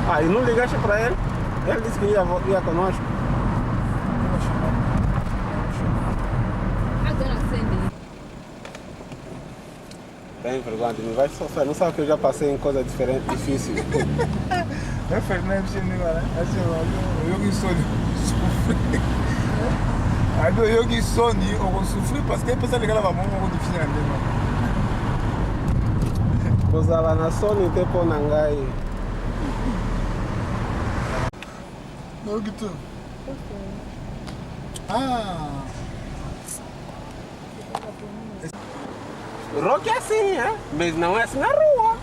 Aí, e não ligaste para ele? Ele disse que ia conosco. Agora acende. Tem vergonha de mim, vai sofrer. Não sabe que eu já passei em coisas diferentes, difíceis. É Fernando, né? Eu que sou eu que sou eu sofri parce que pensa que ela vai muito difícil na língua. Pois lá na Sony tem por Nangai. Não que tu. Ah. Rock é assim, é? Mas não é assim na rua.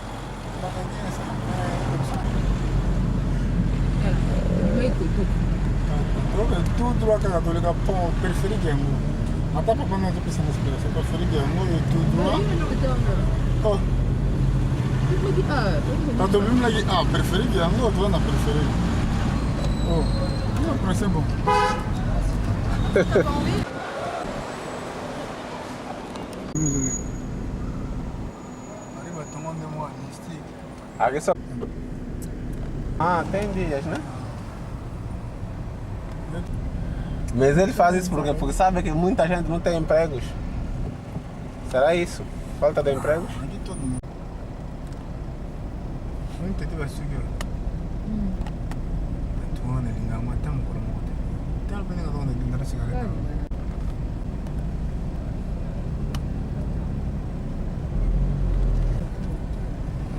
Tudo a católica pão preferido é muito. Até para quando eu estou pensando nessa experiência, preferido é muito e tudo lá. Oh. Tanto mesmo lá preferido é muito, tu na preferido. Oh, não, para ser bom. Arriba tomando uma stick. Aqui só. Tem dias, né? Mas ele faz isso porque sabe que muita gente não tem empregos. Será isso? Falta de empregos? Aqui todo mundo. Muito te vai subir. Tu anda ali na mata, não por moto. Tem alguém que não anda ali na cigareta.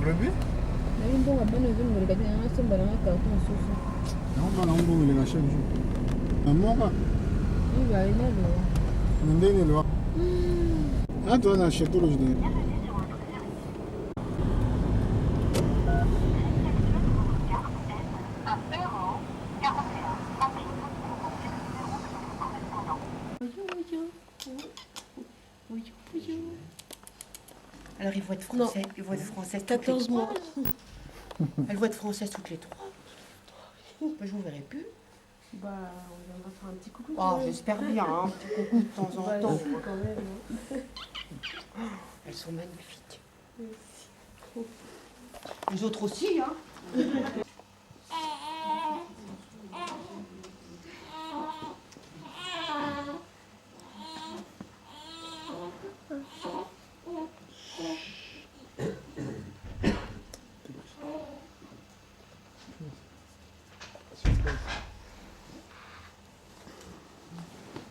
Rebi? Não bom, abano vindo no lugar de uma sombra na cara com susto. Não vai não bom ele na cheio. Não moga. E vai na lua. Não tem ele lá. Ah, tu na cheio todos dele. Alors ils vont être français, ils vont être français toutes 14 les mois. 3. Elles vont être françaises toutes les 3. Je vous verrai plus. Bah, on viendra faire un petit coucou. Oh, j'espère bien, un petit coucou de temps en temps. Quand même. Elles sont magnifiques. Les autres aussi, hein.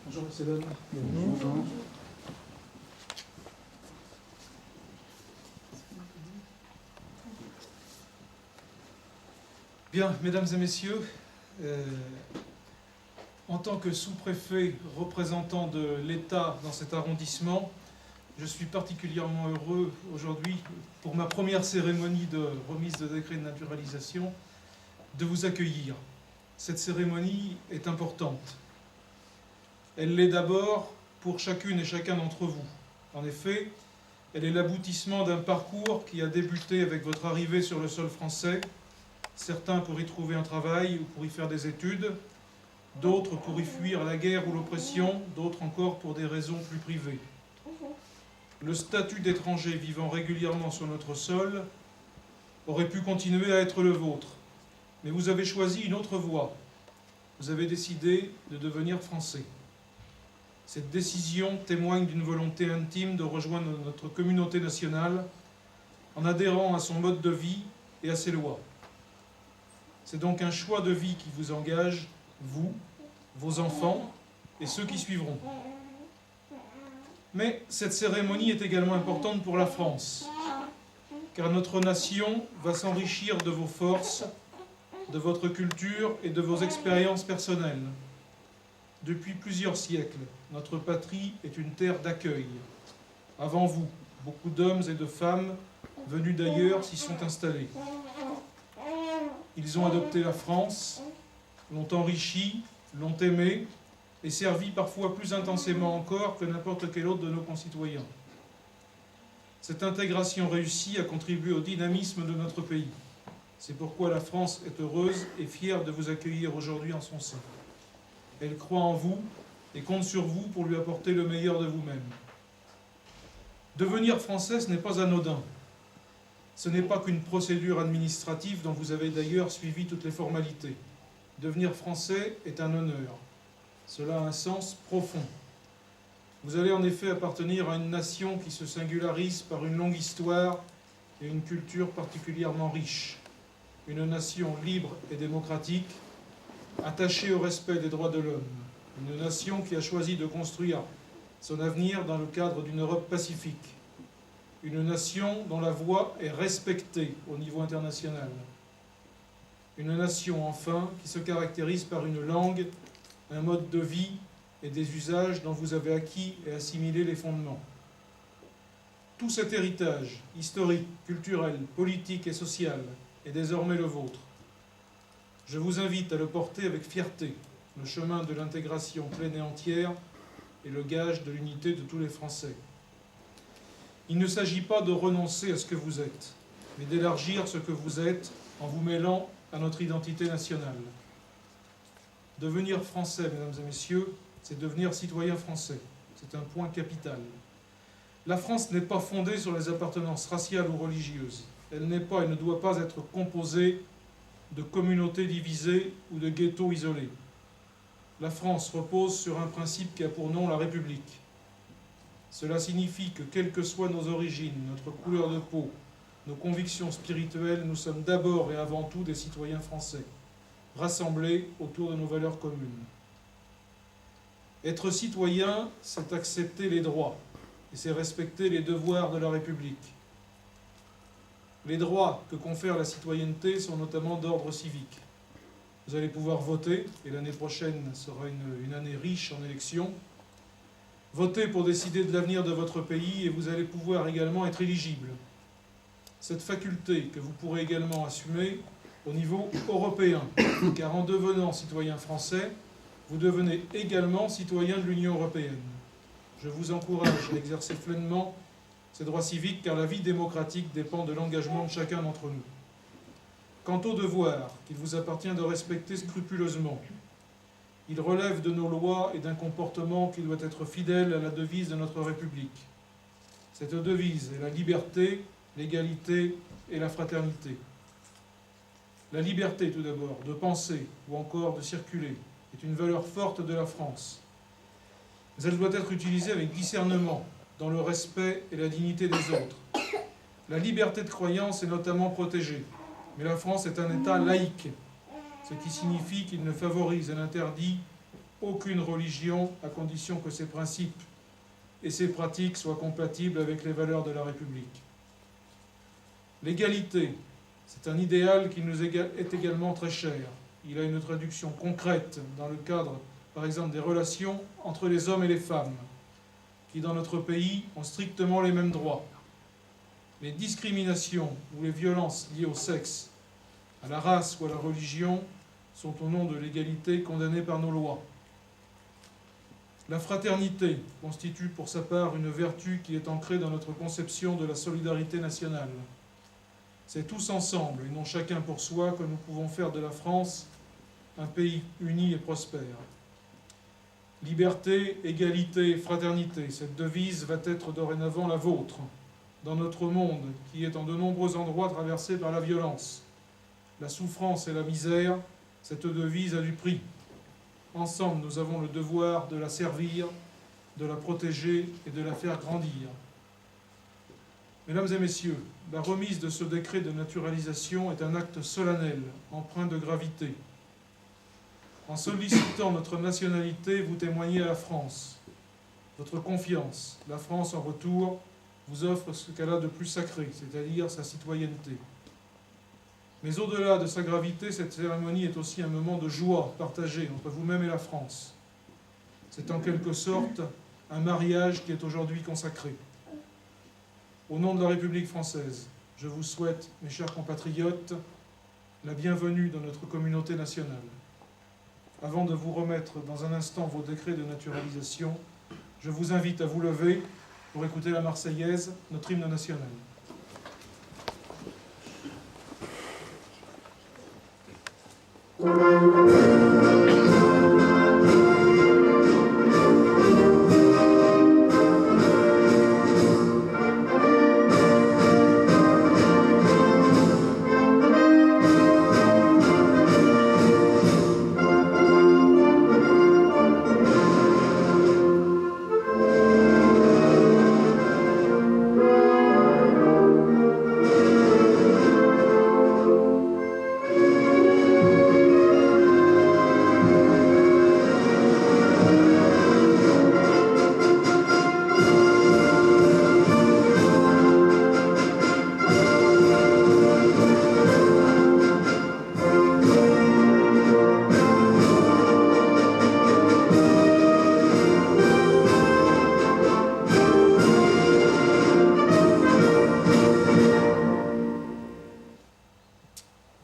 Bonjour, monsieur Donne. Bonjour. Bien, mesdames et messieurs, en tant que sous-préfet représentant de l'État dans cet arrondissement, je suis particulièrement heureux aujourd'hui, pour ma première cérémonie de remise de décret de naturalisation, de vous accueillir. Cette cérémonie est importante. Elle l'est d'abord pour chacune et chacun d'entre vous. En effet, elle est l'aboutissement d'un parcours qui a débuté avec votre arrivée sur le sol français, certains pour y trouver un travail ou pour y faire des études, d'autres pour y fuir la guerre ou l'oppression, d'autres encore pour des raisons plus privées. Le statut d'étranger vivant régulièrement sur notre sol aurait pu continuer à être le vôtre, mais vous avez choisi une autre voie. Vous avez décidé de devenir français. Cette décision témoigne d'une volonté intime de rejoindre notre communauté nationale en adhérant à son mode de vie et à ses lois. C'est donc un choix de vie qui vous engage, vous, vos enfants et ceux qui suivront. Mais cette cérémonie est également importante pour la France, car notre nation va s'enrichir de vos forces, de votre culture et de vos expériences personnelles. Depuis plusieurs siècles, notre patrie est une terre d'accueil. Avant vous, beaucoup d'hommes et de femmes venus d'ailleurs s'y sont installés. Ils ont adopté la France, l'ont enrichie, l'ont aimée et servi parfois plus intensément encore que n'importe quel autre de nos concitoyens. Cette intégration réussie a contribué au dynamisme de notre pays. C'est pourquoi la France est heureuse et fière de vous accueillir aujourd'hui en son sein. Elle croit en vous et compte sur vous pour lui apporter le meilleur de vous-même. Devenir français, ce n'est pas anodin. Ce n'est pas qu'une procédure administrative dont vous avez d'ailleurs suivi toutes les formalités. Devenir français est un honneur. Cela a un sens profond. Vous allez en effet appartenir à une nation qui se singularise par une longue histoire et une culture particulièrement riche. Une nation libre et démocratique, attachée au respect des droits de l'homme. Une nation qui a choisi de construire son avenir dans le cadre d'une Europe pacifique. Une nation dont la voix est respectée au niveau international. Une nation, enfin, qui se caractérise par une langue, un mode de vie et des usages dont vous avez acquis et assimilé les fondements. Tout cet héritage historique, culturel, politique et social est désormais le vôtre. Je vous invite à le porter avec fierté. Le chemin de l'intégration pleine et entière est le gage de l'unité de tous les Français. Il ne s'agit pas de renoncer à ce que vous êtes, mais d'élargir ce que vous êtes en vous mêlant à notre identité nationale. Devenir français, mesdames et messieurs, c'est devenir citoyen français. C'est un point capital. La France n'est pas fondée sur les appartenances raciales ou religieuses. Elle n'est pas et ne doit pas être composée de communautés divisées ou de ghettos isolés. La France repose sur un principe qui a pour nom la République. Cela signifie que, quelles que soient nos origines, notre couleur de peau, nos convictions spirituelles, nous sommes d'abord et avant tout des citoyens français, rassemblés autour de nos valeurs communes. Être citoyen, c'est accepter les droits, et c'est respecter les devoirs de la République. Les droits que confère la citoyenneté sont notamment d'ordre civique. Vous allez pouvoir voter, et l'année prochaine sera une année riche en élections. Votez pour décider de l'avenir de votre pays et vous allez pouvoir également être éligible. Cette faculté que vous pourrez également assumer au niveau européen, car en devenant citoyen français, vous devenez également citoyen de l'Union européenne. Je vous encourage à exercer pleinement ces droits civiques, car la vie démocratique dépend de l'engagement de chacun d'entre nous. Quant au devoir qu'il vous appartient de respecter scrupuleusement, il relève de nos lois et d'un comportement qui doit être fidèle à la devise de notre République. Cette devise est la liberté, l'égalité et la fraternité. La liberté, tout d'abord, de penser ou encore de circuler, est une valeur forte de la France. Mais elle doit être utilisée avec discernement, dans le respect et la dignité des autres. La liberté de croyance est notamment protégée, mais la France est un État laïque, ce qui signifie qu'il ne favorise et n'interdit aucune religion à condition que ses principes et ses pratiques soient compatibles avec les valeurs de la République. L'égalité, c'est un idéal qui nous est également très cher. Il a une traduction concrète dans le cadre, par exemple, des relations entre les hommes et les femmes, qui dans notre pays ont strictement les mêmes droits. Les discriminations ou les violences liées au sexe, à la race ou à la religion sont au nom de l'égalité condamnées par nos lois. La fraternité constitue pour sa part une vertu qui est ancrée dans notre conception de la solidarité nationale. C'est tous ensemble, et non chacun pour soi, que nous pouvons faire de la France un pays uni et prospère. Liberté, égalité, fraternité, cette devise va être dorénavant la vôtre, dans notre monde qui est en de nombreux endroits traversé par la violence, la souffrance et la misère. Cette devise a du prix. Ensemble, nous avons le devoir de la servir, de la protéger et de la faire grandir. Mesdames et messieurs, la remise de ce décret de naturalisation est un acte solennel, empreint de gravité. En sollicitant notre nationalité, vous témoignez à la France votre confiance. La France, en retour, vous offre ce qu'elle a de plus sacré, c'est-à-dire sa citoyenneté. Mais au-delà de sa gravité, cette cérémonie est aussi un moment de joie partagé entre vous-même et la France. C'est en quelque sorte un mariage qui est aujourd'hui consacré. Au nom de la République française, je vous souhaite, mes chers compatriotes, la bienvenue dans notre communauté nationale. Avant de vous remettre dans un instant vos décrets de naturalisation, je vous invite à vous lever pour écouter la Marseillaise, notre hymne national.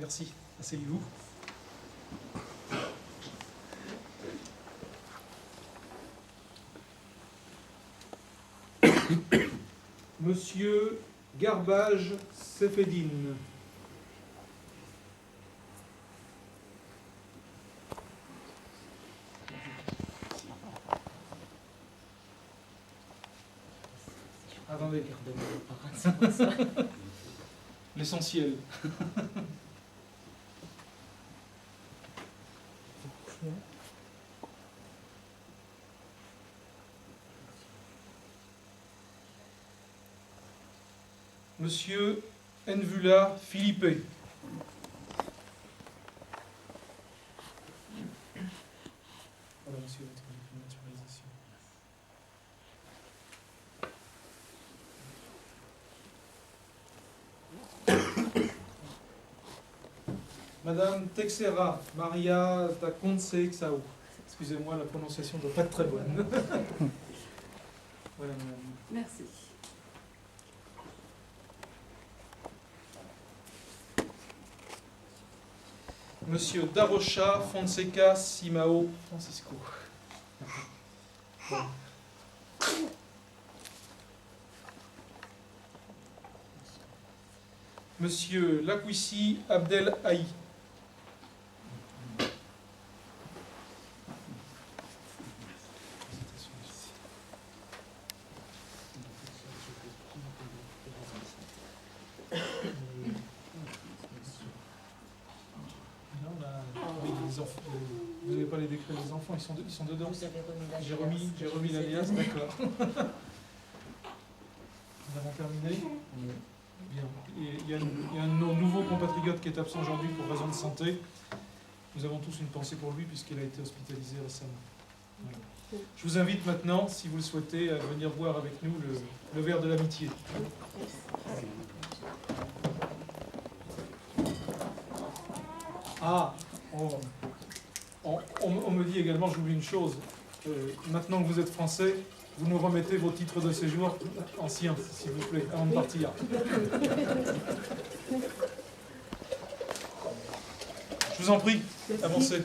Merci. Asseyez-vous. Monsieur Garbage Sefedine. Attendez. L'essentiel. Monsieur Envula Philippe. Voilà, monsieur, votre naturalisation. Madame Texera Maria da Conceição. Excusez-moi, la prononciation ne doit pas être très bonne. Voilà, madame. Merci. Monsieur Darocha Fonseca Simao Francisco. Bon. Monsieur Laquissi Abdel Haï. Vous n'avez pas les décrets des enfants, ils sont dedans. Vous avez remis la J'ai remis l'alias, d'accord. Nous avons terminé. Bien. Et il y a un de nos nouveaux compatriotes qui est absent aujourd'hui pour raison de santé. Nous avons tous une pensée pour lui puisqu'il a été hospitalisé récemment. Voilà. Je vous invite maintenant, si vous le souhaitez, à venir boire avec nous le verre de l'amitié. Ah, on me dit également, j'oublie une chose, maintenant que vous êtes français, vous nous remettez vos titres de séjour anciens, s'il vous plaît, avant de partir. Je vous en prie, avancez.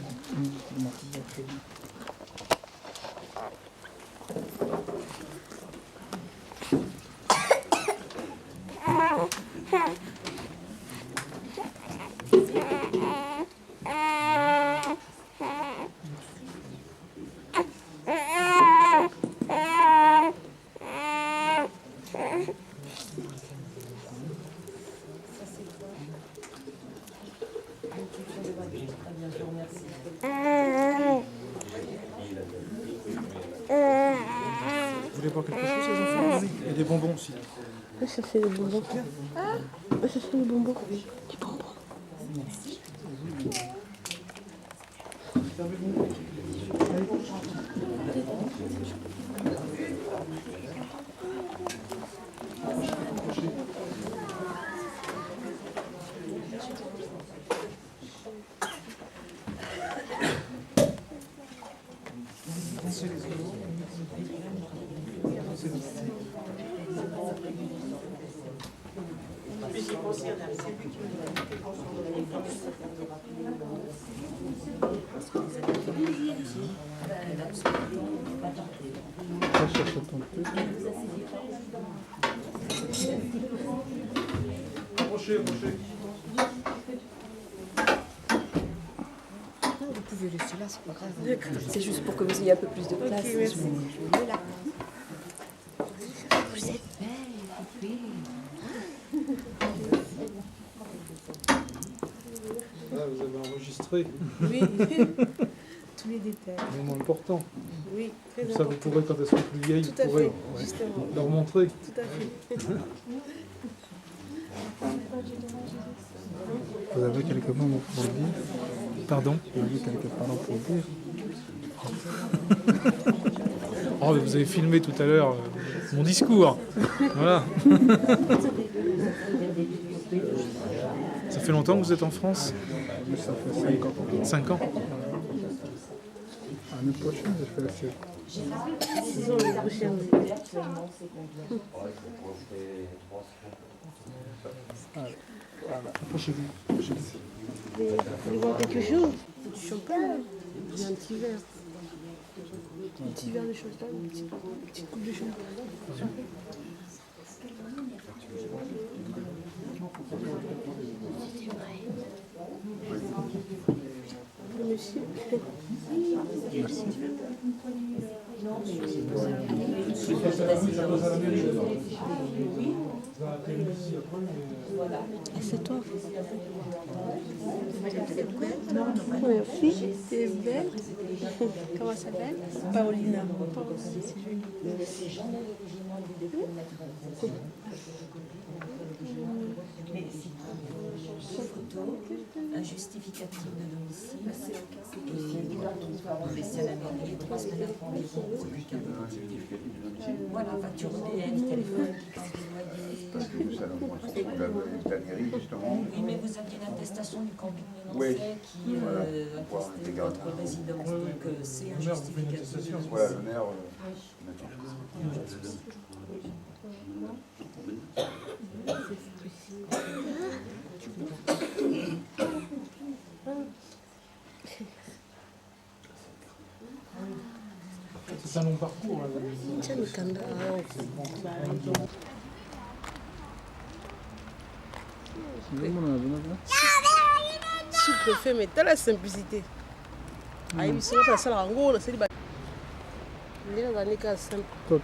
Vous voulez boire quelque chose, les enfants? Oui. Il y a des bonbons aussi. Oui, ça c'est le bonbon. Ah, ça c'est le bonbon. Du bonbon. Merci. Approchez. Vous pouvez laisser là, c'est pas grave. C'est juste pour que vous ayez un peu plus de place. Ok, merci. Je me mets là. Vous êtes belle, Là, vous avez enregistré. Oui, tous les détails. Vraiment important. Oui, très Comme ça, vous important. pourrez, quand elles seront plus vieilles, Tout vous à pourrez fait, justement. leur montrer. Tout à fait. Vous avez quelques mots pour dire? Pardon? Vous avez quelques paroles pour dire? Oh, vous avez filmé tout à l'heure mon discours. Voilà. Ça fait longtemps que vous êtes en France? Ça fait 5 ans. 5 ans? L'année prochaine, je fais le 6 ans, les prochains. Voilà. Approchez-vous. voulez voir quelque chose? Du champagne. J'ai un petit verre. Un petit verre de champagne, une petite coupe de champagne. Monsieur. C'est toi. Merci, t'es belle. Comment ça s'appelle? Paolina. C'est joli. Un justificatif de domicile et laisser à la mairie 3 semaines après voilà, facture EDF, téléphone, Parce que ça la mairie, justement. oui, mais vous aviez l'attestation du camping de Oui. Nancy qui attestait votre résidence, donc c'est un justificatif. Voilà, l'honneur. C'est un long parcours. Là. Tiens, le canard. Sous-préfet, mais t'as la simplicité. Ah, il sera pas la salle en gros, c'est le bâtiment. Il est dans les cas simples. Ok.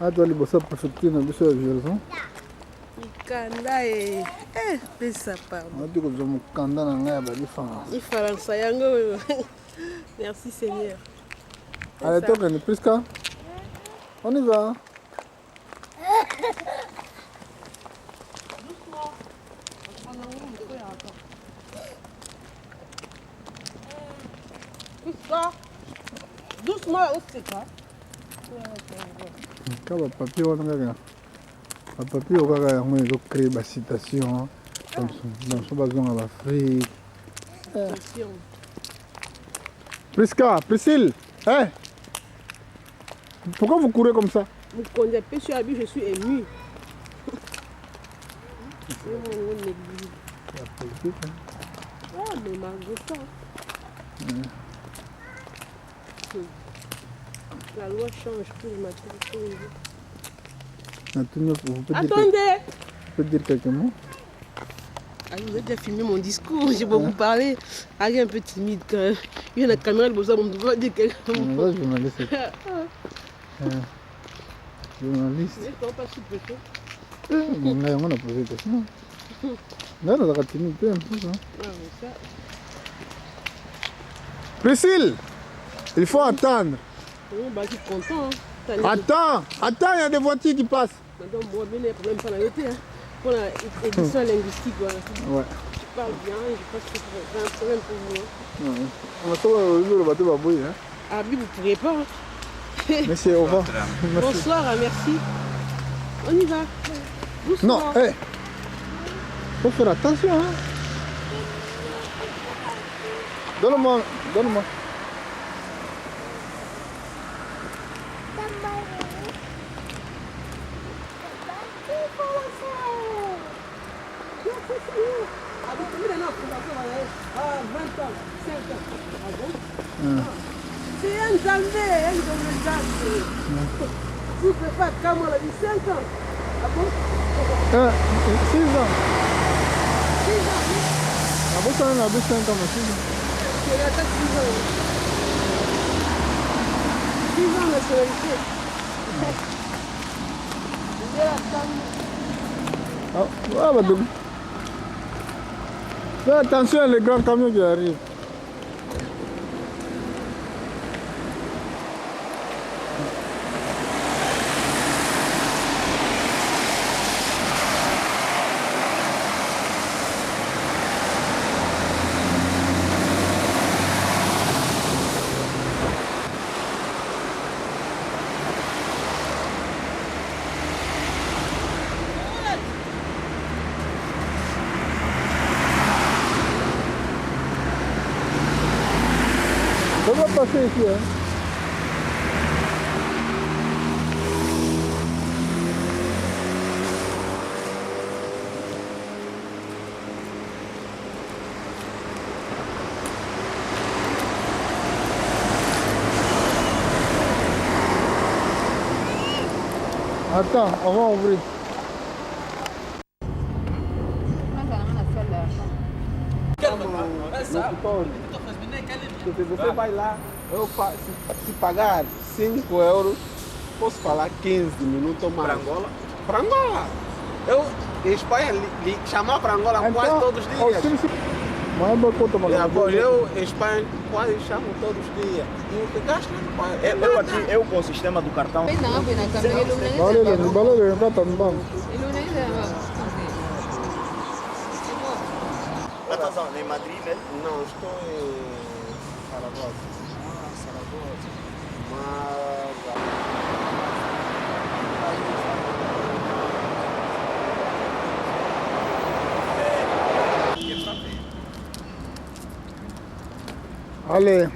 Ah, toi, les bossons préfecture, on a besoin de violence. Kanda et eh ça pardon. On a dit que vous avez un candidat dans la Il fallait ça yango. Merci Seigneur. Allez, toi, on est plus qu'à. On y va. Doucement, c'est quoi? Quand le papier, on a le papier, on a créé des citations. Dans son besoin à l'Afrique. Prisca, Priscille, hein? Pourquoi vous courez comme ça? Vous connaissez sur Abi, je suis émue. C'est mon église. La politique, hein? Ah, mais Margot, ça. La loi change tous les matins, tous les jours. Vous pouvez Attendez! dire quelques mots? Ah, vous avez déjà filmé mon discours, j'ai beaucoup parlé. Ah, il est un peu timide quand même. Il y a la caméra, il doit dire quelque chose. Là, journaliste. Journaliste. Mais quand pas sous-préfet. On a posé des questions. Là, on a timide un peu. Ah, mais ça. Priscille, il faut attendre. Bah, je suis content. Hein. Attends, il y a des voitures qui passent. Madame, moi, il y a un problème pour la noter. Hein. Pour l'édition linguistique, voilà. Ouais. Je parle bien et je pense que c'est un problème pour vous. Hein. On va trouver le bateau va bouillir. Hein. Ah, oui, vous ne pourrez pas. Hein. Monsieur, au revoir. Bonsoir, merci. On y va. Non, Doucement. hé. Faut faire attention. Hein. Donne-moi. Ah, vous pouvez maintenant commencer à 20 ans, 5 ans. Ah bon? C'est un Zambé, Si vous ne faites pas comme on a dit 5 ans. Ah bon? 6 ans. 6 ans. Ah bon, ça on a 5 ans, mais 6 ans. C'est la tête 6 ans. 6 ans de nationalité. Il est à Zambé. Ah, bah, donc. Fais attention à les grands camions qui arrivent. On va passer ici. Hein. Attends, on va ouvrir. Porque você vai lá, se pagar 5 euros, posso falar 15 minutos ou mais. Para Angola? Para Angola. Eu, em Espanha, chamar para Angola quase todos os dias. Eu, em Espanha, quase chamo todos os dias. E o que gasta eu aqui, eu com o sistema do cartão. Estás em Madrid, né? Não, estou em Saragossa. Saragossa. Allez,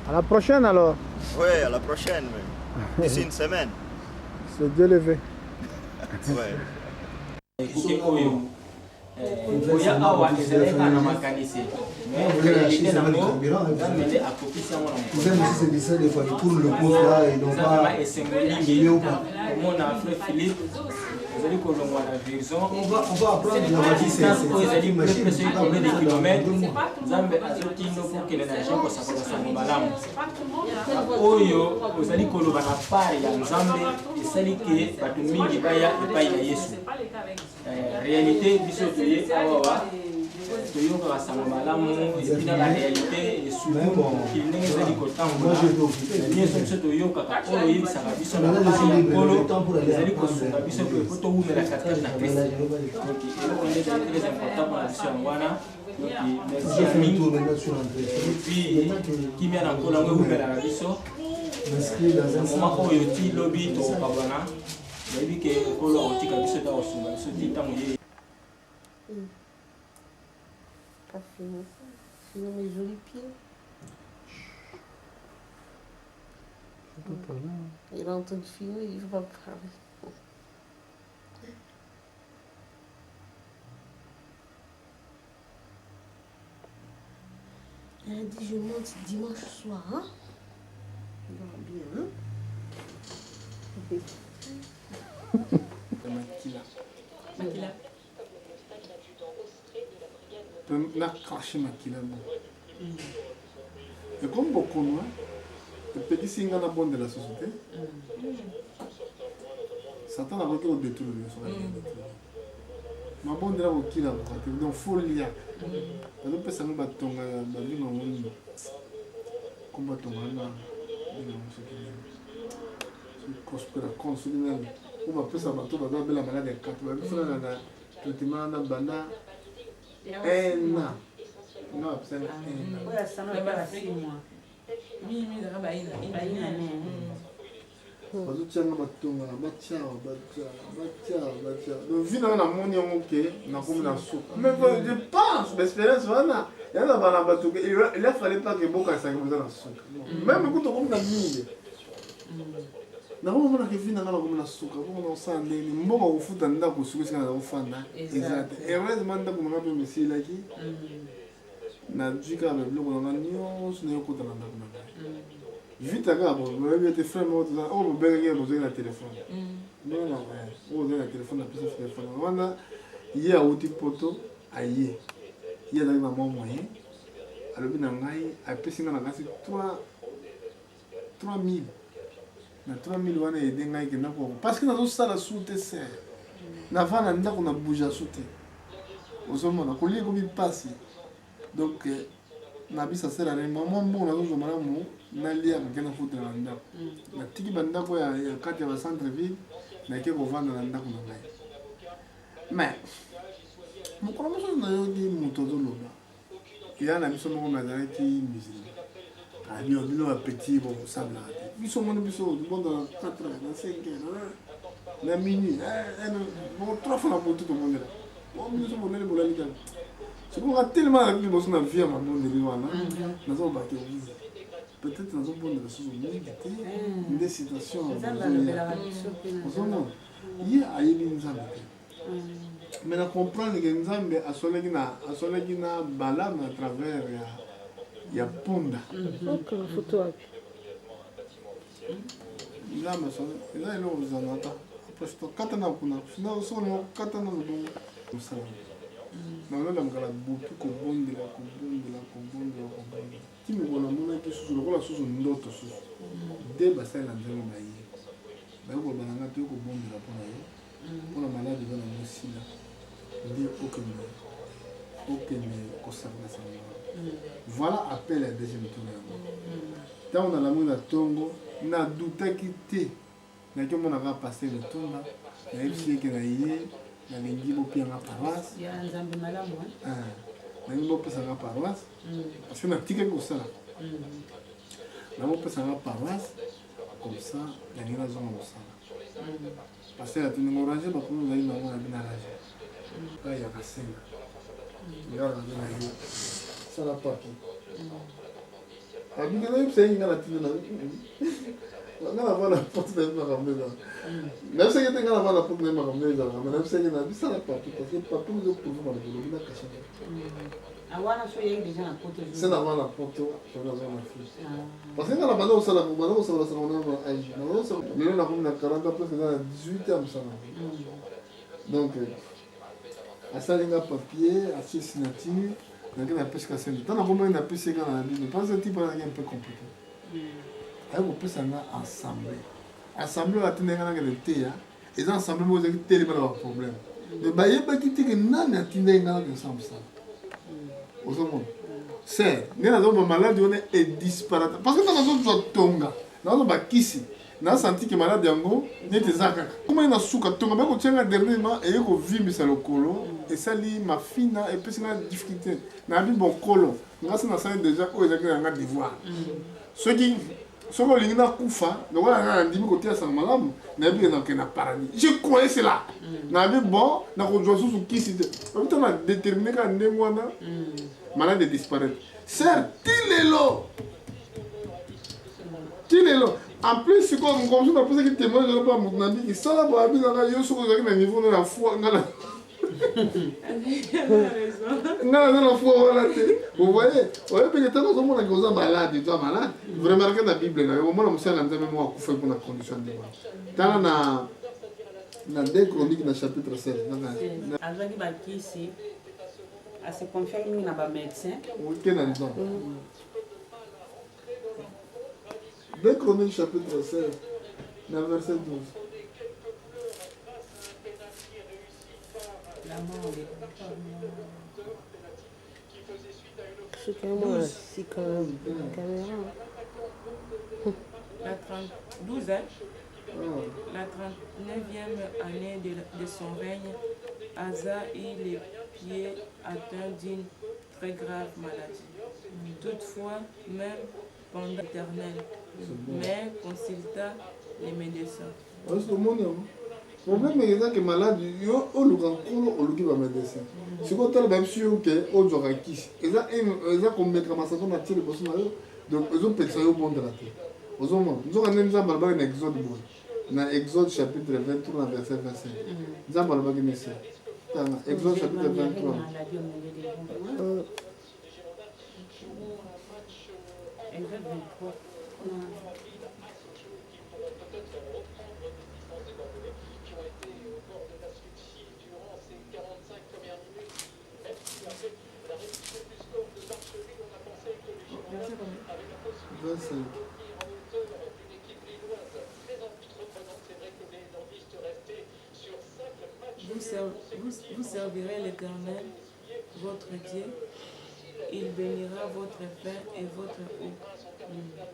à la prochaine alors. Oui, à la prochaine. D'ici une semaine. C'est Dieu levé. Ouais. oya awa ezalaka na makanisi mais namele akopesi yango na esengeli mingi omona frère Philippe ezali kolongwa na vision distance oyo ezali presque combien de kilomètres nzambe azotinda pokende na jean kosakola sango malamu oyo ozali koloba na pare ya nzambe esali ke bato mingi baya epai na yesu réalité biso toye awa toyokaka sango malamu epi na baréalité esuku ndenge ezali kotambola nyonso biso toyokaka oyo oyebisaka biso na pari ya nkolo ezali kosunga biso mpe po towumelaka te na kristo eloko nde ezali très important mpona biso yango wana merci ya mingi epi kimia na nkolo yango ewumelaka biso momako oyo ti lobi tokokabwana nayebi ke nkolo akotika biso ta kosunga biso ti ntango ye Pas fini. Sinon mes jolis pieds. Il est en train de filmer, il ne veut pas parler. Elle a dit je monte dimanche soir, hein? Non, bien, hein? Makila. Na craché Makila. Et comme beaucoup, le petit signe à la bonne de la société, Satan a voté au détour de la ma bonne de la Wakila, donc folie. Alors, peut ça nous battons la vie dans le monde. Combattons là. Prospère consolidé. On va plus abattre la malade de 4 mois. Il faut la traitement na bana. Non, c'est je pense, l'espérance, il a fallu pas que beaucoup ça vous dans même quand on a mis na kama mwana kivina ngala kumna suka kuma na usande ni mboga ufuta nda kusuka na ufanda exact heureusement manda kuma ngapi misila ki na jika le bloc na nyo sune yokota na ndakuna vita kabo wewe te frère moto za o bebeke bozo na téléphone non non o na téléphone na pisa téléphone wana ye auti poto aye ye na mama moyen alobi na ngai apesinga na ngasi 3000 na 3000 wana ede ngai ke nako parce que nazo sala soute c'est na vana ndako na bouger soute ozomona kolie ko bipasi donc na bisa sera ne maman bon nazo zomana mo na lia ka na futa na ndako na tiki bandako ya kati ya centre ville na ke ko vanda na ndako na ngai mais mo kono mo na yo di moto zo loba ya na biso mo mazana ki musique ali on bino petit bon sabla biso mo biso bon dans 4 ans dans 5 ans na mini bon 3 fois na botu to monde bon biso mo nele bolali kan c'est pour tellement la biso na vie ma monde li wana na zo ba ke peut-être na zo bon de so mo des situations non il a une nzambe mais na comprendre que nzambe asoleki na balame à travers ya punda. Ok, photo wapi? nzambe eza eloko ezalaka parce que katana kuna sona katana lobongo mosala nalolangala butu kobondela timi bona monaki susu lokola susu ndoto susu nde basalela nzambe na ye baye kobananga toye kobondela mpona ye mpona maladi eza na mosila nde okende kosakisa sango voilà appel ya deuxième tour yango ntango nalamoi na ntongo nadutaki te naki omonaka paster Lutumba nayebisi eke na ye nalingi bopianga paroisse nalingi bopesanga paroisse parce que natikaki kosala namopesanga paroisse comme ça nalingi nazonga mosala paster atuninga orange bakomi ozali nango na bina rage pai ya kasenga ngala nazo na ye sala papi abinga nayebisa ye nga natina nga na vana porte na ye makambo ezala nayebisaki ete nga na vana porte na ye makambo ezalaka me nayebisaki na bisala papi parce que papi ozoprove malobolobi na kashaka se na vana poto naza na fille parce que nga na banda kosala basala na age lelo nakomi na 40 ans presque eza na 18 ans mosala donc asalinga papier atie signature nake napesika sende ntango nakomaki napesi eka na bible parce que tipe azalaki un peu compliqué aye kopesa nga assemblée atindaki nanga na teya eza assemblée moko ezalaki telema na baproblème mais bayebaki teke nani atindaki nga nake osala mosala ozomona ser nde nazoba maladi wana edisparata parce que ntango nazozwa tonga nazo bakisi nasanti ke malade yango neti eza kaka komaki na suka tonga baya kotianga dernièrement eye kovimbisa lokolo esali mafina epesi nga difficulté nayebi bokolo ngasi nasali déjà oyo ezalaki nanga devoir soki olingi nakufa lokola nga nandimi kotia sango malamu nayebi ke na paradis je croyais cela nayebi bon nakozwa susu kisi te obita na détermine kaka ndenge wana malade disparaître ser ti lelo en plus sikoyo mokomso napesaki témoignage lopa moto na biki sala boabi nanga yo soki ozalaki na niveau na foi nga naza na foi wana te ovoye oyebeke ntango ozomonaki oza malade oza malade vraiment reke na bible na yo omona mosala na nzambe moko akufaki mpona condition nde wana tala na 2 chronique na chapitre 16 azwaki bakisi ase confiaki mingi na bamédecin oke na lisombe 2 Chroniques chapitre 16, le verset 12. C'est quand même si quand même caméra. La 12, hein? La 39e année de son règne, Asa eut les pieds atteints d'une très grave maladie. Toutefois, même pendant l'éternel, mais consulta les médecins. problème eza ke malade yo oluka nkolo oluki bamédecin sikoyo tala babisi yo ke ozwaka kisi eza komeka masango na tie liboso na yo donc ezopekisa yo bondela te ozomona nzoka nde nzambe alobaki na exode boye na exode chapitre 23 na verset 25 nzambe alobaki nese tanga exode chapitre 23 Vous servirez l'Éternel, votre Dieu. Il bénira votre pain et votre eau.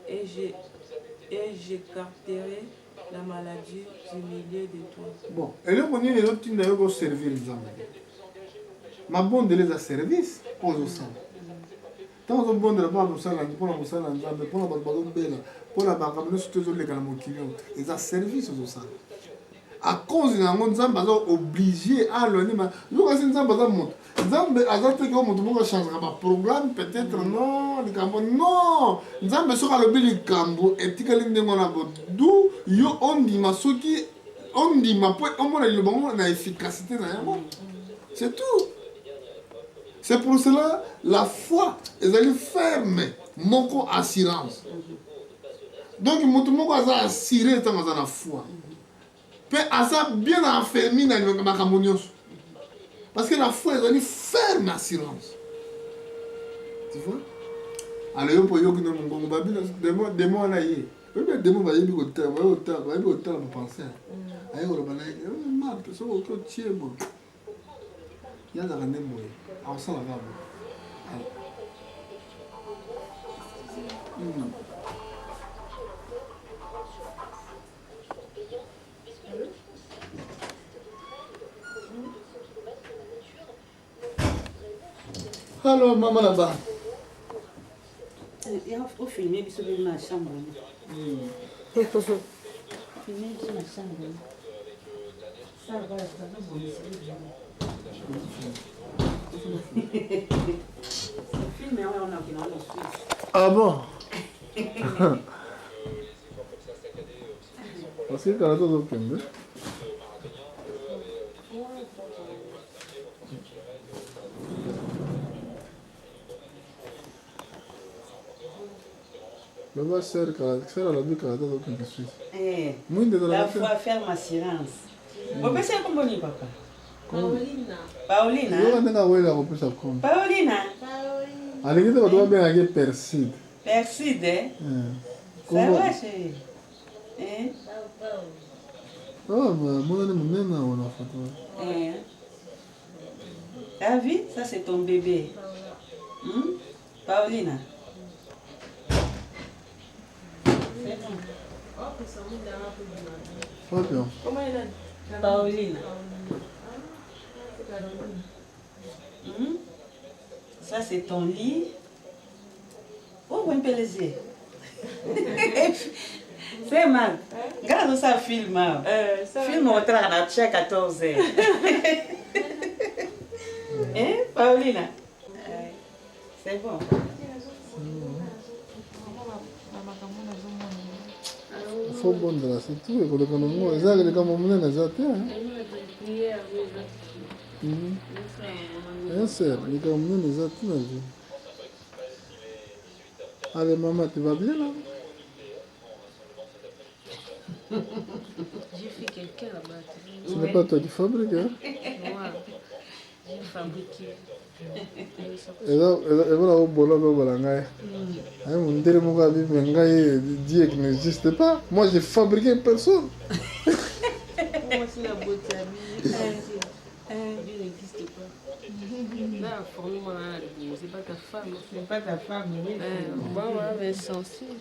Et j'écarterai la maladie du milieu de toi. Bon, et là, on est là, tu n'as pas servir les hommes. Ma bonne de les a service aux osans. Tant que bon de la part de ça, pour la moussa, pour la barbado belle, pour la barbado, nous sommes les galamokilions. Ils a service aux osans. À cause de la nzambe aza obligé à l'anima nous kasi nzambe aza moto nzambe aza te ko moto moko changera ba programme peut-être non likambo non nzambe soki alobi likambo etikali ndenge wana bo du yo ondima soki ondima po omona liloba ngo na efficacité na yango c'est tout. C'est pour cela la foi ezali ferme moko assurance Donc moto moko aza assuré ntango aza na foi mpe aza bien enfermi na makambo nyonso parce que la foi ezali ferme assurance tu vois alors yo mpo yoki na mongongo babino demo wana ye oyebi demo bayebi kotala bapense aye koloba na ye mape soki oki otie bo yazaka nde boye akosala kaka boye Alors, maman là-bas. Il faut filmer sur ma chambre. Filmer sur ma chambre. Ça va, ça va bon. Filmer, on a bien en Suisse. Ah bon? Parce que quand on a filmé. Ma sœur, elle a vu qu'elle a d'autres qui suivent. La foi ferme assurance. Vous pensez comment on dit, papa? Paulina. Paulina? Paulina? Allez, tu vas bien avec Perside. Perside, hein? Ça va, chérie? Hein? Ah, mon ami, on a fait. T'as vu? Ça, c'est ton bébé. Paulina. Comment elle a Paulina. Ça c'est ton lit. Oh, bon plaisir. C'est mal. Regarde ça film. Film au train à 14 heures. Hein, Paulina? C'est bon. Faut bon de la c'est tout et que le canon ça que comme on est déjà c'est les comme on est déjà tout. Allez maman, tu vas bien là? J'ai fait quelqu'un là-bas. Ce n'est pas toi qui fabriques, hein? Moi, j'ai fabriqué. Et voilà au boulot de Balangaï. On dirait mon Dieu qui n'existe pas. Moi j'ai fabriqué une personne. Moi c'est la beauté à Dieu n'existe pas. Là, formé moi c'est pas ta femme. C'est pas ta femme, oui. Bon, mais sensible.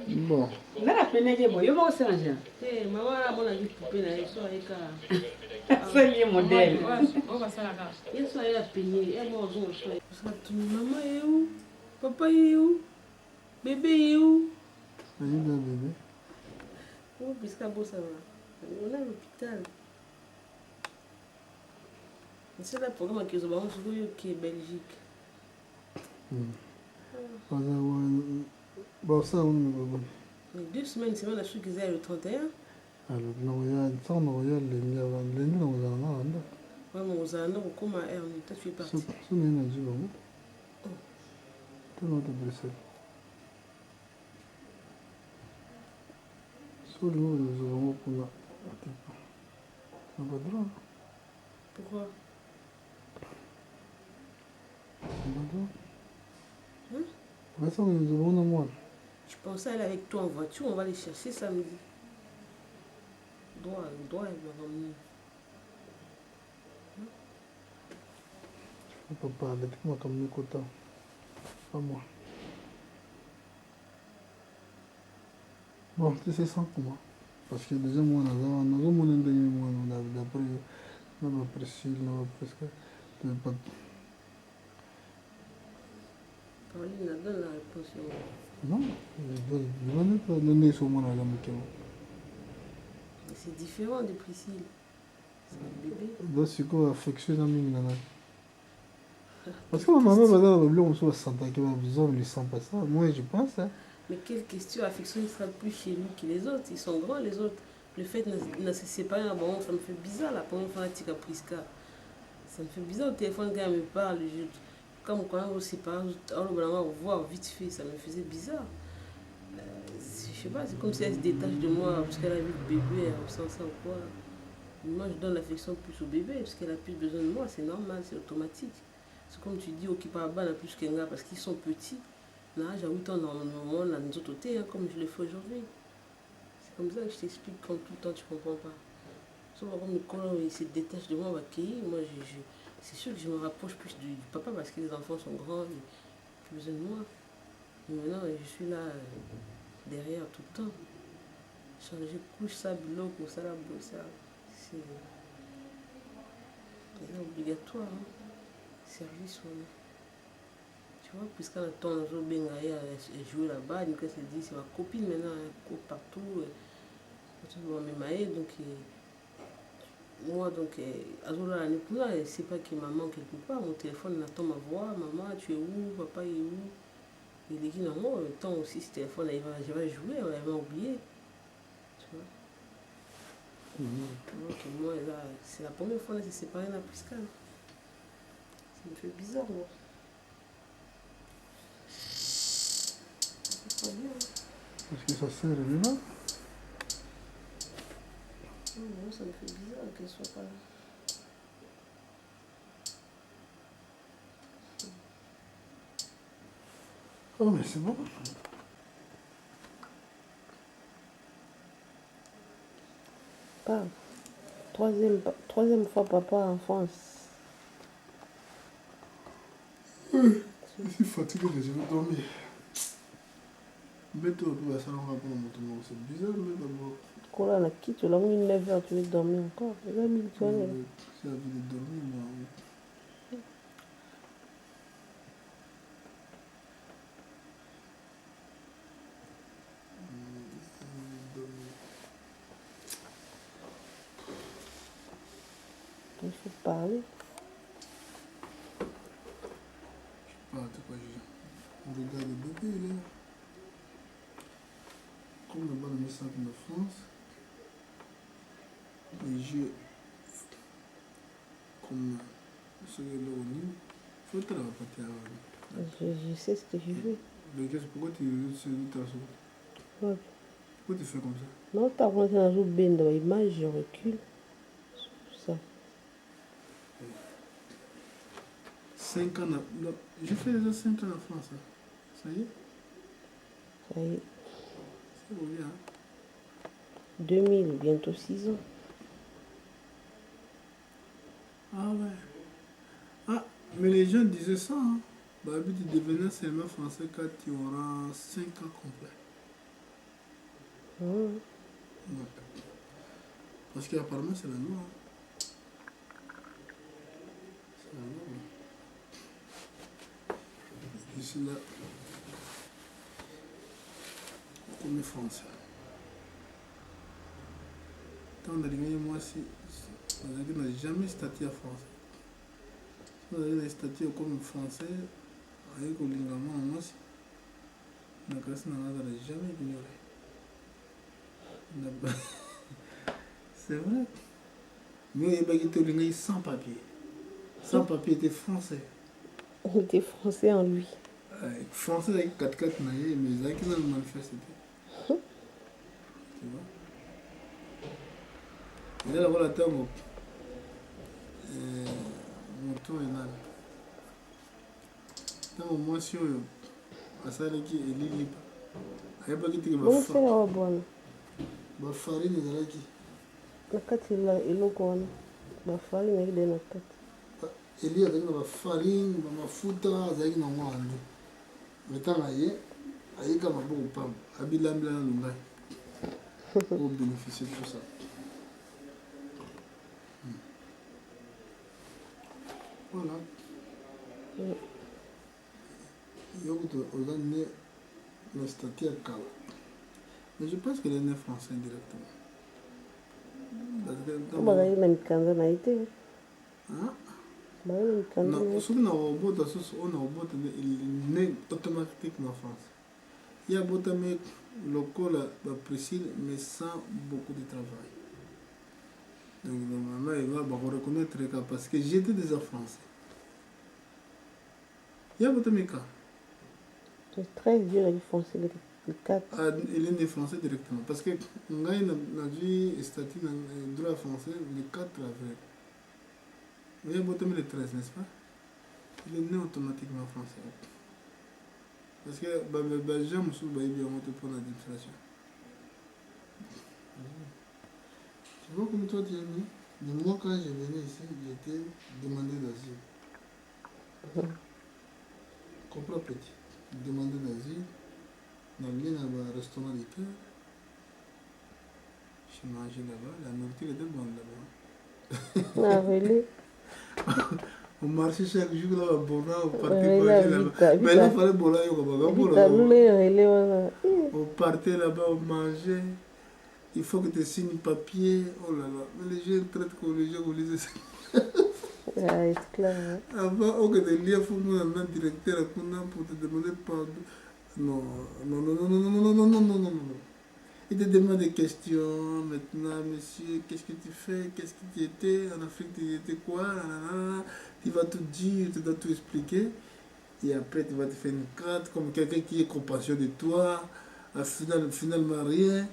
Bon. Là, la peine est bonne. Il va aussi manger. Maman a bon avis poupée là, il soit avec c'est le modèle. On va ça là. Il soit là peigné, et moi on soit. Parce que maman est où? Papa est où? Bébé est où? Il est là bébé. Oh, puisqu'à beau ça va. On est à l'hôpital. C'est là programme qui est au Belgique. Bon, ça, on est 2 semaines, c'est la chose qu'ils aient le 31. alors, non, il y a ça, non, il y a les nuits, on a un an. Ouais, mais aux anneaux, comment toi tu es parti? C'est une énergie, bon. Tout le monde est blessé. Sur le monde, nous avons pour la. Ça va droit. Pourquoi? Ça va droit. Hein? Pour ça, nous avons un mois. Je pensais aller avec toi en voiture, on va les chercher samedi. Doit, elle va revenir. Je ne peux pas parler, moi comme Nikota. Pas moi. Bon, tu sais ça comment? Parce que déjà, moi, on a d'après, on a précis, on a presque. Pauline, donne la réponse. Non, je ne vais pas donner sur moi la gamme. C'est différent de Priscille. C'est un bébé. Donc, c'est quoi affection à mine là? Parce que ma maman va dans le bleu, on se sent que ma besoin ne sent pas ça. Moi, je pense. Hein. Mais quelle question, affection, il sera plus chez lui que les autres. Ils sont grands, les autres. Le fait de se séparer, bon, ça me fait bizarre. La première fois, Tika Priska. Ça me fait bizarre au téléphone quand elle me parle. Comme quand on s'est séparés, on voit vite fait, ça me faisait bizarre. Je sais pas, c'est comme si elle se détache de moi parce qu'elle a vu le bébé, elle ressent ça ou quoi. Moi, je donne l'affection plus au bébé parce qu'elle a plus besoin de moi, c'est normal, c'est automatique. C'est comme tu dis, au Kipaba, n'a plus qu'un gars parce qu'ils sont petits. Là, j'ai 8 ans dans le moment, là, nous autres, comme je le fais aujourd'hui. C'est comme ça que je t'explique, comme tout le temps, tu comprends pas. Sauf quand il se détache de moi, on va cueillir. Moi, c'est sûr que je me rapproche plus du papa parce que les enfants sont grands, ils n'ont plus besoin de moi. Mais maintenant, je suis là, derrière, tout le temps. Changer couche, ça, bloc, ou ça, la boue, ça. C'est obligatoire, hein. Service, ouais. Tu vois, puisqu'on attend un jour bien à jouer là-bas, donc elle se dit, c'est ma copine maintenant, elle court partout. Donc, moi, donc, elle ne sait pas que maman quelque part, mon téléphone attend ma voix, maman, tu es où, papa est où? Et il dit, non, moi, le temps aussi, ce téléphone, je vais jouer, elle va oublier. Tu vois? Donc, moi, là, c'est la première fois qu'elle s'est séparée de la Priscane. Ça me fait bizarre, moi. C'est pas bien. Est-ce que ça sert là? Non, ça me fait bizarre qu'elle soit pas là. Oh, mais c'est bon. Pas. Troisième fois papa en France. Je suis fatigué, je vais dormir. Mets-toi au la salon pour mon c'est bizarre, mais d'abord. Quand on a quitté, on a mis 9h, tu veux dormir encore. J'ai envie de dormir. J'ai envie de dormir, moi. Il faut parler. Je parle de quoi je regarde le bébé, là. Comme le bas de mes sacs de France, les jeux comme ceux là au Nil, il faut travailler à partir. Je sais ce que je veux. Mais pourquoi tu Ouais. Pourquoi tu fais comme ça? Non, tu as commencé à jouer bien dans l'image, je recule. Ça. 5 ans, j'ai fait déjà 5 ans en France. Hein. Ça y est? Ça y est. C'est beau bien. 2000, bientôt 6 ans. Ah ouais. Ah, mais les gens disaient ça. Hein. Bah, tu devenais seulement français quand tu auras 5 ans complets. Ouais. Parce qu'apparemment, c'est la loi. Hein. C'est la loi. Je suis là. Comme les Français. Tant d'aligner, moi, si. On n'a jamais statué à français. Si on a statué comme français, avec le ligament, moi, si. On n'a jamais ignoré. C'est vrai. Mais il était sans papier. Sans papier, il était français. Il était français en lui. Français avec 4-4 naïs, mais il a le manifeste. Tu vois? Et là, voilà, t'as mon tour est là. T'as mon motion, à ça, qui est libre. Il n'y a pas qui te va faire. Bon, c'est bon. Ma farine est là qui. La carte est là, et l'eau qu'on a. Ma farine est dans la carte. Il y a des farine, ma fouta, avec nos mois. Mais tant qu'il y a comme un bon pam, habile blanc l'ungai. Pour bénéficier de tout ça. Voilà. Il y a aux années le statut à Kala. Mais je pense qu'elle est née française directement. Comment il y a une canne à été? Hein? Non, si on a un robot, il est né automatiquement en France. Il y a beaucoup de locaux précis, mais sans beaucoup de travail. Donc normalement, il va reconnaître parce que j'étais déjà français. Il y a votre cas. C'est très dur à défoncer le 4. Ah, il est défoncé directement. Parce que on a vu statut droit français le 4 avril. Il y a votre le 13, n'est-ce pas? Il est né automatiquement français. Parce que j'aime sous Baïbi on te prend l'administration. Tu vois comme toi tu es né? Moi quand je venais ici, j'étais demandé d'asile. Comprends petit. Demandé d'asile. Dans le restaurant du cœur. Je mangeais là-bas, la nourriture était bonne là-bas. Ah, really? On marchait chaque jour là, on partait manger là-bas. Mais il fallait boire on partait là-bas, on mangeait. Il faut que tu signes papier. Oh là là, mais les gens traitent comme les gens vous lisent ça. C'est clair. Avant, on que des liens, il faut que un directeur pour te demander pardon. Non. Il te demande des questions. Maintenant, monsieur, qu'est-ce que tu fais? Qu'est-ce que tu étais? En Afrique, tu étais quoi? Tu vas tout dire, tu dois tout expliquer. Et après, tu vas te faire une carte comme quelqu'un qui est compassionné de toi. Finalement, rien.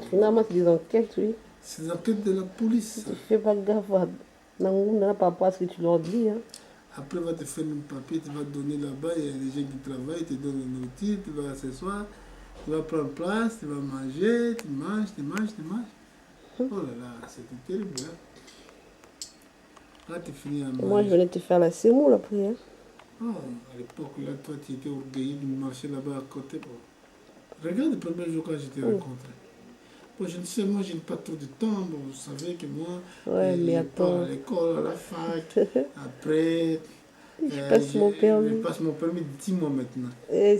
Finalement, c'est des enquêtes, oui. C'est des enquêtes de la police. Tu fais pas gaffe par rapport à ce que tu leur dis. Hein. Après, tu vas te faire un papier, tu vas donner là-bas, il y a des gens qui travaillent, tu donnent une nourriture, tu vas s'asseoir, tu vas prendre place, tu vas manger, tu manges. Oh là là, c'était terrible. Hein? Là, tu finis à manger. Moi, je venais te faire la sémoule après. Hein. Oh, à l'époque, là, toi, tu étais orgueilleux de marcher là-bas à côté. Bon. Regarde le premier jour quand je t'ai rencontré. Bon, je ne sais, moi, je n'ai pas trop de temps. Bon, vous savez que moi, je pars à l'école, à la fac. Après, je passe mon permis. Je passe mon permis, dis-moi maintenant.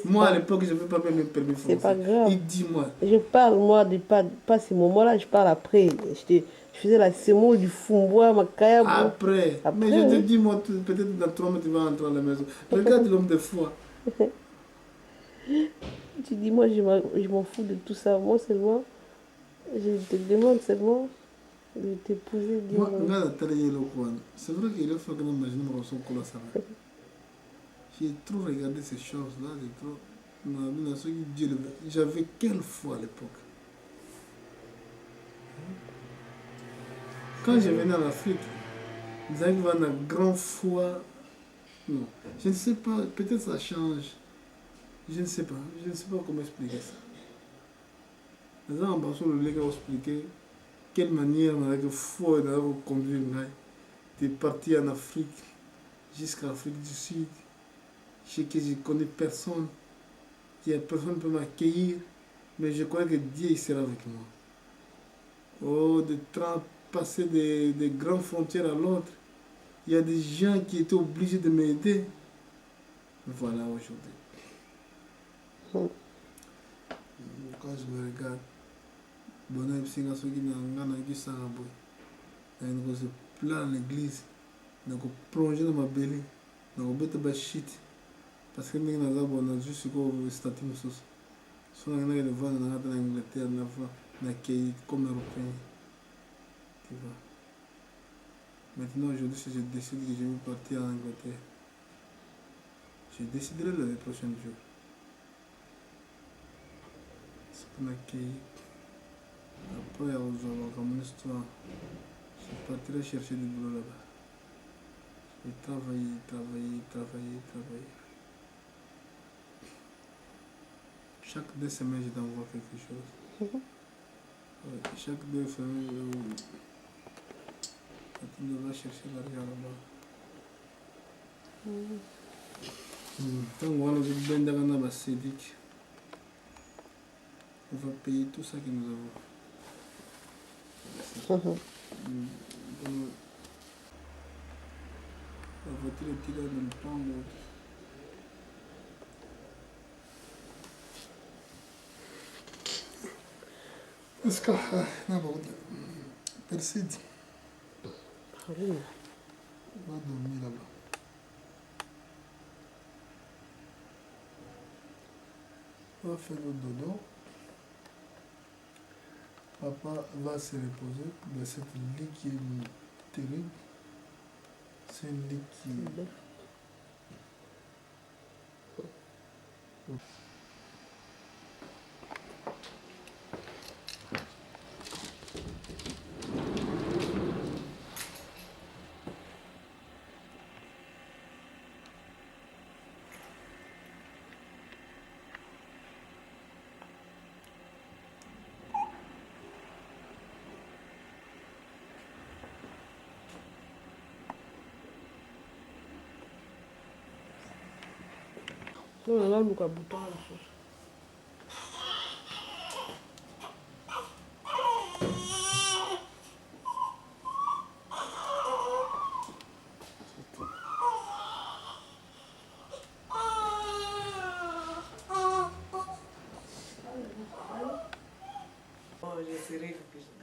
Moi, à l'époque, je ne veux pas payer mon permis français. C'est pas grave. Et dis-moi. Je parle, moi, de pas ces moments-là, je parle après. Je faisais la sémoule du fumbois, ma caille. Après. Mais je te dis, moi, peut-être dans 3 mois, tu vas entrer à la maison. Regarde l'homme de foi. Tu dis, moi, je m'en fous de tout ça. Moi, seulement, je te demande seulement de t'épouser. C'est vrai qu'il faut que nous imaginions son col à sa mère. J'ai trop regardé ces choses-là. J'avais quelle foi à l'époque. Quand je venais en Afrique, vous avez une grande foi. Non, je ne sais pas, peut-être ça change. Je ne sais pas comment expliquer ça. Les gens en bas sur le lait ont expliqué quelle manière avec foi d'avoir conduit. Tu es parti en Afrique, jusqu'à l'Afrique du Sud. Je sais que je ne connais personne. Personne ne peut m'accueillir, mais je crois que Dieu il sera avec moi. Oh, de passer des grandes frontières à l'autre. Il y a des gens qui étaient obligés de m'aider. Voilà aujourd'hui. Quand je me regarde, bonhomme singa soki na ngana ki sanga boy. Na se plat dans l'église, na ko plonger dans ma belly, na ko beta ba shit. Parce que ndenge naza bona juste ko statut mosusu. So na ngana le vendre na Angleterre na kei comme européen. Tu vois. Maintenant aujourd'hui si je décide que je vais partir en Angleterre, je déciderai les prochains jours. Après, comme une histoire, je partirai chercher du boulot là-bas. Je vais travailler. Chaque 2 semaines, je t'envoie quelque chose. Ouais, chaque 2 semaines, tu devras chercher l'argent là-bas. Tant qu'on a bien dans la sédique. On va payer tout ça que nous avons. La voiture est tirée dans le plan d'autre. Est-ce que Perside va dormir là-bas. On va faire le dodo. Papa va se reposer dans cette lit qui est terrible. C'est une lit qui... Non, on a beaucoup de boutons là. Je serais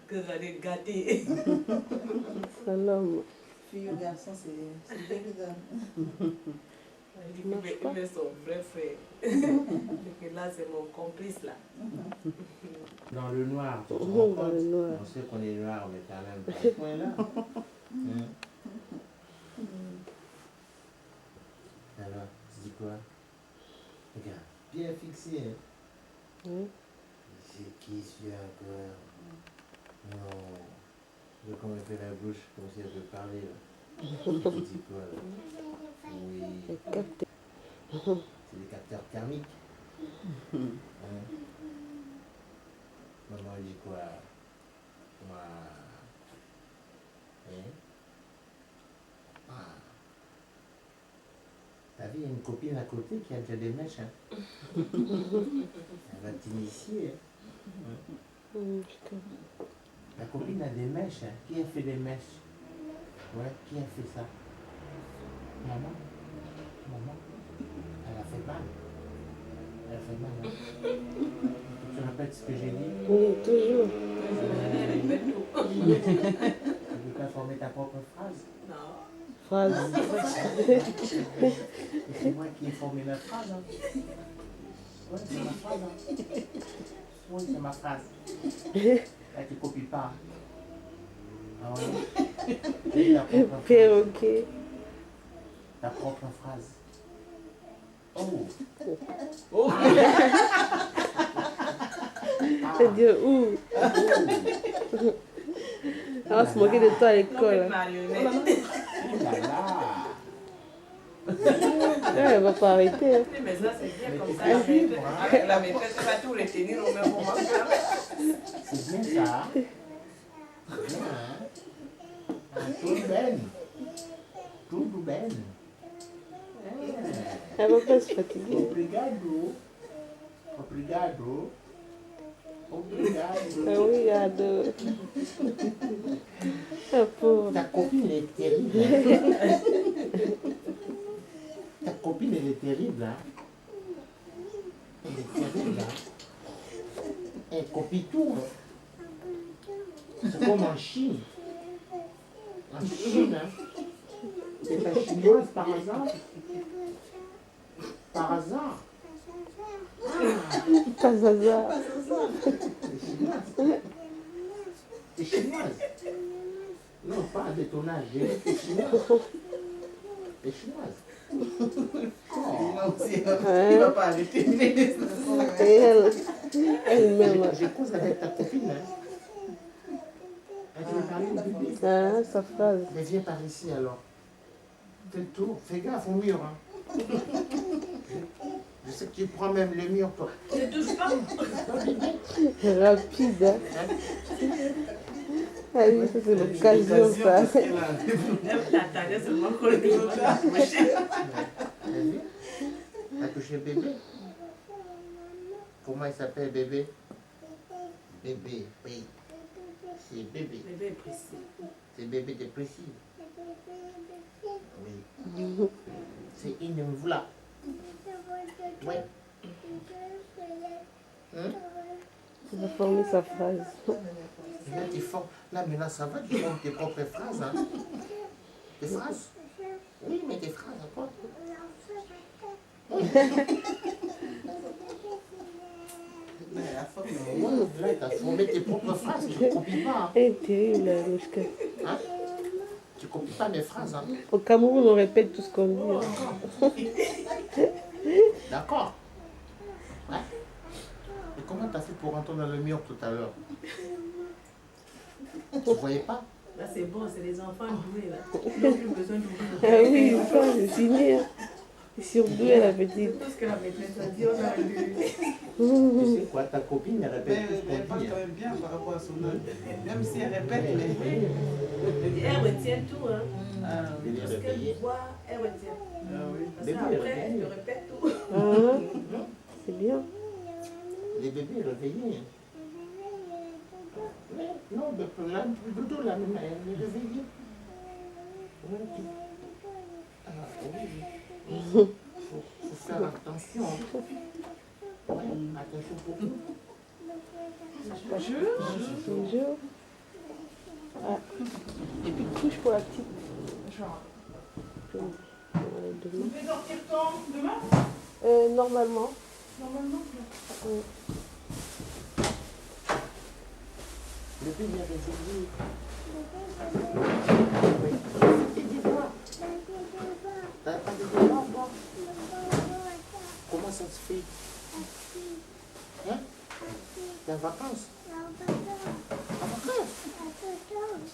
que j'allais gâter. Salam. Fille ou garçon, c'est dégueulasse. Il met son vrai frère. Et là, c'est mon complice là. Dans le noir, tu te Dans rends compte? le noir. On sait qu'on est noir, mais quand même pas à ce point-là. Alors, tu dis quoi? Regarde, bien fixé. Hein? C'est qui celui-là encore? Non. Je vois comment elle fait la bouche, comme si elle veut parler là. Tu dis quoi là? Oui. C'est des capteurs thermiques. Hein? Maman dit quoi? Moi. Hein? Ah. T'as vu, il y a une copine à côté qui a déjà des mèches. Hein? Elle va t'initier. Hein? La copine a des mèches. Hein? Qui a fait des mèches? Ouais, qui a fait ça? Maman? Maman? Elle a fait mal. Elle a fait mal. Hein? Tu répètes ce que j'ai dit? Oui, toujours. Tu ne veux pas former ta propre phrase? Non. Phrase. C'est moi qui ai formé ma phrase. Hein? Oui, c'est ma phrase. Hein? Oui, c'est ma phrase. Là, tu ne copies pas. Ah ouais? Perroquet. Ta propre phrase. Oh! Oh! C'est-à-dire où? On se moquait de toi à l'école. Elle va pas arrêter. Hein. Mais ça, c'est bien comme ça. Avec la maîtresse, elle va tout retenir au même moment. C'est bien ça. C'est bien, hein? Tudo bem. Tudo bem. Elle va pas se fatiguer. Obrigado. Obrigado. Obrigado. Obrigado. Ah, pauvre. Ta copine est terrible. Ta copine, elle est terrible. Hein? Elle est terrible. Hein? Elle copie tout. Hein? C'est comme en Chine. En Chine, hein? C'est pas chinoise par hasard? Par hasard? Pas hasard. T'es chinoise? Non, pas de ton âge. T'es chinoise. T'es chinoise. Il va pas arrêter. Elle-même. Je cause avec ta copine. Elle veut parler de bébé. Ah, sa phrase. Mais viens par ici alors. Fais le tour. Fais gaffe au mur. Hein. Je sais que tu prends même le mur, toi. Ne touche pas. Rapide. Hein? Ah oui, ça c'est l'occasion, ça. T'attendais seulement qu'on le touche. T'as touché bébé? Comment il s'appelle bébé? Bébé, oui. C'est bébé. Bébé précis. C'est bébé de précis. Oui. C'est une vla. Oui. Hein? Il va former sa phrase. Là, tu formes. Là, maintenant, ça va, tu formes tes propres phrases. Hein? Tes phrases? Oui, mais tes phrases, à quoi? Là, tu as formé tes propres phrases, tu ne copies pas. Hein? Elle est terrible, Mouchka. Hein? Tu ne copies pas mes phrases. Hein? Au Cameroun, on répète tout ce qu'on dit. Hein. D'accord. comment t'as fait pour rentrer dans le mur tout à l'heure? Tu voyais pas? Là, c'est bon, c'est les enfants doués, là. Ils n'ont plus besoin d'ouvrir. Ah oui, ça, je signais. Surdouée, la petite. C'est tout ce que la maîtresse a dit, on a lu. Tu sais quoi, ta copine, elle répète tout ce Elle qu'on parle dit. quand même bien par rapport à son âge. Même si elle répète, mais... Elle retient tout, hein. Elle est Tout ce réveillée. qu'elle voit, elle retient. Parce Bébé, qu'après, réveillée. elle répète tout. Ah, c'est bien. Les bébés réveillés. Non, là, dodo, là, même, elle est réveillée. Ouais, ah, oui. Faut faire attention. Ouais, attention beaucoup. Bonjour. Ah. Et puis couche pour la petite. Vous devez sortir quand? Demain? Normalement. Normalement. Le bébé est réveillé. T'as pas de devoir, toi? Comment ça se fait? Hein? T'es en vacances? En vacances?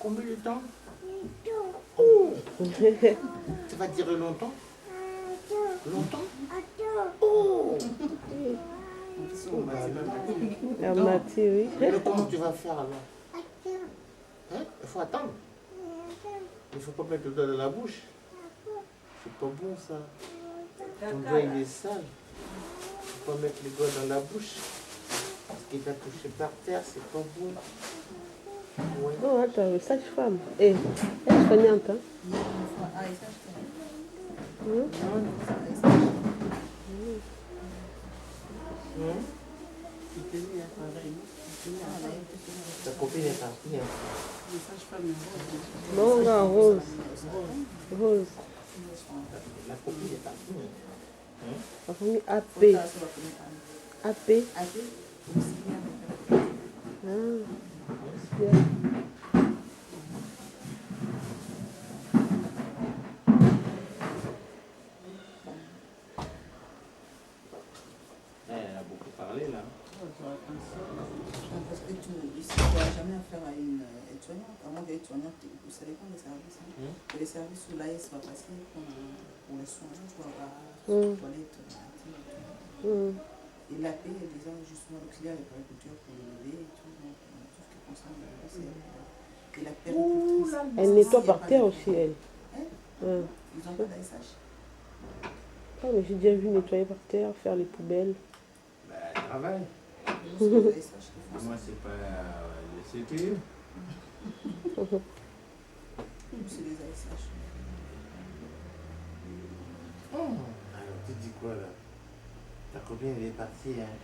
Combien de temps? Oh. Tu vas durer longtemps? Longtemps? Oh. Armati, oui. Mais comment tu vas faire alors? Hein? Il faut attendre. Il ne faut pas mettre le doigt dans la bouche. C'est pas bon ça. Ton doigt il est sale. Il ne faut pas mettre les doigts dans la bouche. Parce qu'il va toucher par terre, c'est pas bon. Ouais. Oh, attends, sage-femme. Elle est soignante, hein? Ta copine est partie. Non, non, Rose. Rose. La copine est partie. La famille AP. AP. Bien. Elle a beaucoup parlé là. Parce que ici, tu n'auras jamais affaire à une aide-soignante. À moins d'aide-soignante, ça dépend des services. Hein. Les services où l'AS va passer pour les soins, tu vas avoir toilette, et la paix est déjà justement auxiliaire de l'agriculture pour le bébé et tout. Donc, tout ce qui concerne le bébé, c'est. Et la péricultrice. Elle nettoie par terre aussi, elle. Ils n'ont pas d'ASH. Ah, mais j'ai déjà vu nettoyer par terre, faire les poubelles. Bah, elle travaille. Moi, c'est pas le CPE. C'est des ASH. Alors, tu dis quoi là? Ta copine elle est partie, hein?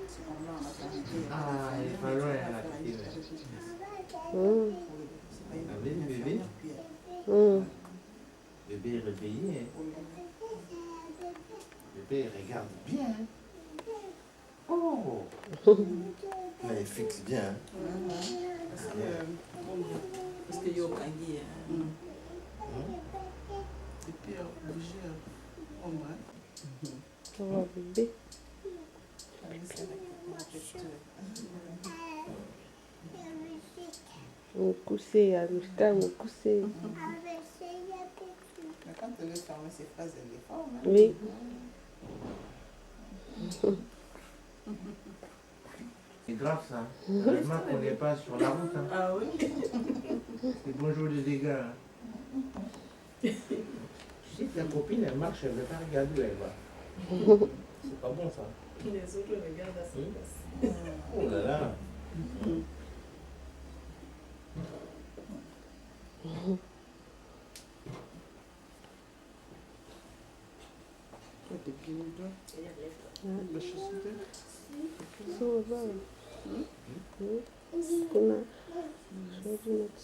C'est comme là en maternité. Ah, elle est pas loin, elle a quitté. T'as vu le bébé? Le bébé est réveillé. Le bébé il regarde bien. Oh! Mais il fixe bien. Parce qu'il y a aucun guide. Et puis, obligé, au moins. On va bébé. On coussait, Anushka, on coussait. Mais quand elle veut fermer ses phrases, elle les forme. Hein? Oui. C'est grave ça. Heureusement qu'on n'est pas sur la route. Hein. Ah oui? C'est bonjour les dégâts. Hein. Si ta copine elle marche, elle ne veut pas regarder où elle va. C'est pas bon ça. Les autres regardent à sa place. Oh là là. Des pieds ou deux. La chaussure. So, va. Kuna. Shojinat.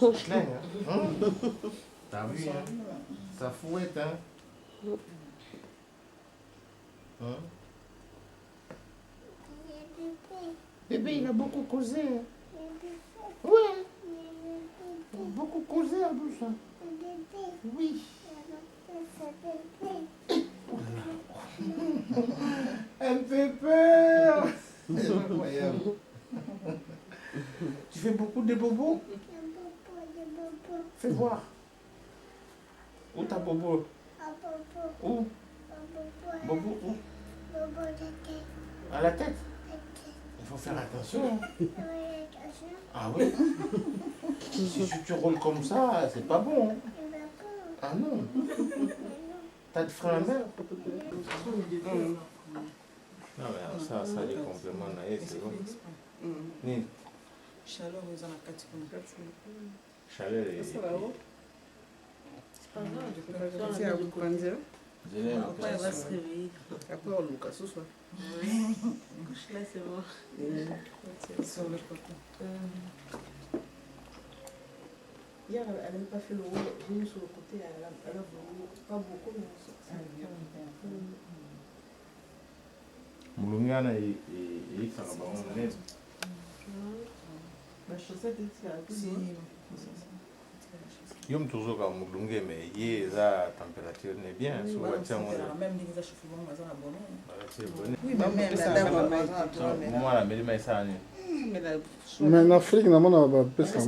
C'est clair, hein? T'as vu, hein? Ça fouette, hein? Bébé, il a beaucoup causé. Ouais. Beaucoup causé en douce. Oui. Elle me fait peur. C'est incroyable. Tu fais beaucoup de bobos? Fais voir. Où ta bobo? Où? Bobo où? À la tête? Il faut faire attention. Ah oui? Si tu roules comme ça, c'est pas bon. Hein? Ah non. T'as de frein à main? Non mais ça les compléments, c'est bon. Chaleur, ils ont la 4 Chaleur et... C'est pas grave, je peux pas C'est à vous prendre. Après, elle va se réveiller. Après, on loue ce soir. Couche là, c'est bon. Sur le côté. Hier, elle n'a même pas fait le rôle. J'ai mis sur le côté, elle a voulu pas beaucoup, mais ça Mulungana et Sarabon. Ma chaussette est là. Yom toujours comme Mulungue, mais hier, la température n'est bien. Même les achauffements, ils ont abonné. C'est bon. Oui, mais même la dame, moi, la mélima est ça. Mais en Afrique, on a pas de ça.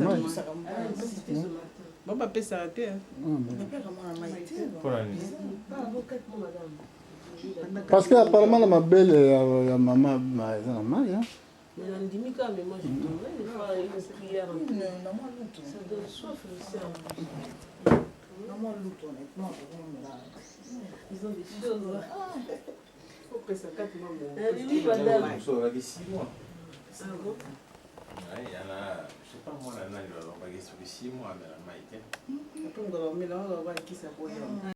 Bon, pas s'arrêter. Pour la nuit. Parce qu'apparemment, la belle maman, elle a mal. Mais on dit, mais moi je tombais, des fois, il faut prière. Ça donne soif le cerveau. Ils ont des choses là. Il faut que ça casse le monde. Oui, madame. Ça va 6 mois. Ah bon? Il y en a, je sais pas moi, il va sur 6 mois, mais la maïté. Après, on va mélanger, on va voir qui ça peut y avoir.